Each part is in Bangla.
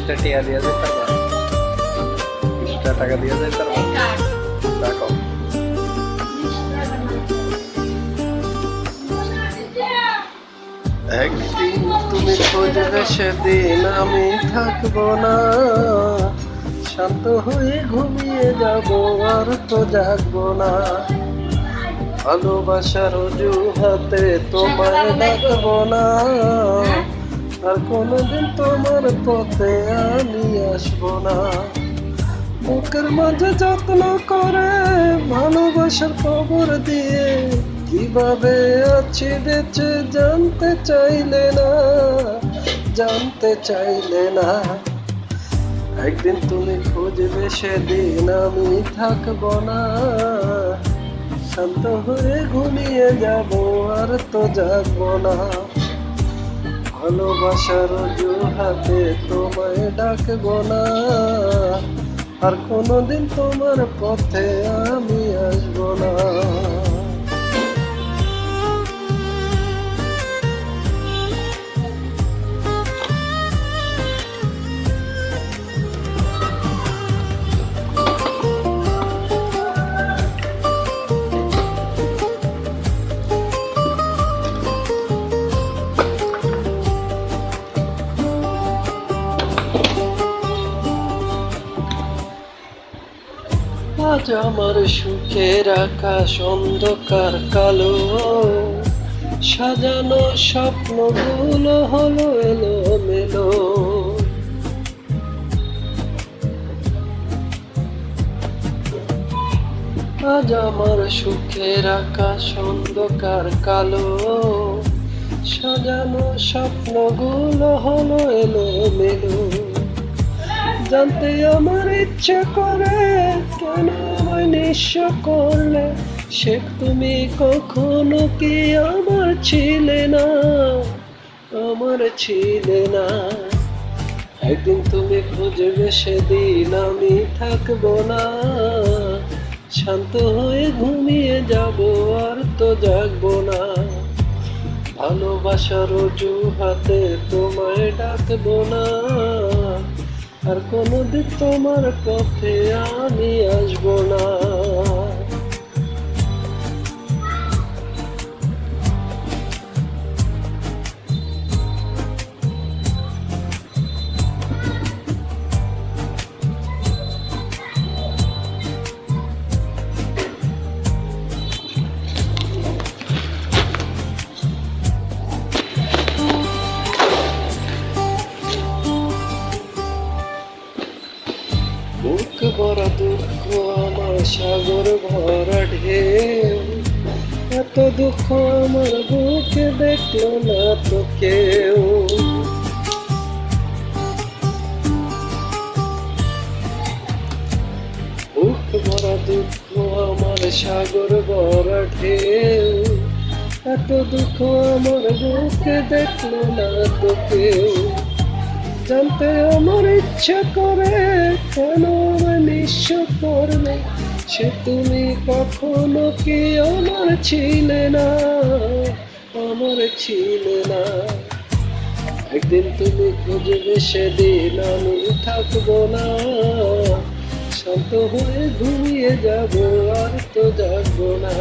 20টা টিয়া দিয়ে যায় তারপর 20টা টাকা দিয়ে যায় তারপর রাখো। একদিন তুমি খুঁজবে সেদিন আমি থাকবো না, শান্ত হয়ে ঘুমিয়ে যাব আর তো জাগবো না। ভালোবাসার অজুহাতে তোমায় ডাকবো না, আর কোনোদিন তোমার পথে আমি আসবো না। বুকের মাঝে যত্ন করে ভালোবাসার খবর দিয়ে কিভাবে আছি বেঁচে জানতে চাইলে না, জানতে চাইলে না। একদিন তুমি খুঁজবে সেদিন আমি থাকবো না, শান্ত হয়ে ঘুমিয়ে যাব আর তো জাগবো না। ভালোবাসার অজুহাতে তোমায় ডাকবো না, আর কোনোদিন তোমার পথে আমি আসবো না। আজ আমার সুখের আকাশ অন্ধকার কালো, সাজানো স্বপ্নগুলো হলো এলোমেলো। আজ আমার সুখের আকাশ অন্ধকার কালো, সাজানো স্বপ্নগুলো হলো এলোমেলো। জানতে আমার ইচ্ছে করে কেন আমায় নিঃস্ব করলে, সে তুমি কখনো কি আমার ছিলে না, আমার ছিলে না। একদিন তুমি খুঁজবে সেদিন আমি থাকবো না, শান্ত হয়ে ঘুমিয়ে যাব আর তো জাগবো না। ভালোবাসার অজুহাতে তোমায় ডাকবো না, আর কোনোদিন তোমার পথে আমি আসবো না। বুক ভরা দুঃখ আমার সাগর ভরা ঢেউ, এত দুঃখ আমার বুকে দেখলো না তো কেউ। বুক ভরা দুঃখ আমার সাগর ভরা ঢেউ, এত দুঃখ আমার বুকে দেখলো না তো কেউ। জানতে আমার ইচ্ছা করে কেন আমায় নিঃস্ব করলে, সে তুমি কখনো কি আমার ছিলে না, আমার ছিলে না। একদিন তুমি খুঁজবে সেদিন আমি থাকবো না, শান্ত হয়ে ঘুমিয়ে যাব আর তো জাগবো না।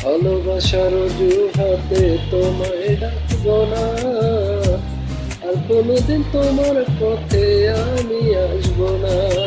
ভালোবাসার অজুহাতে তোমায় ডাকবো না, আর কোনোদিন তোমার পথে আমি আসবো না।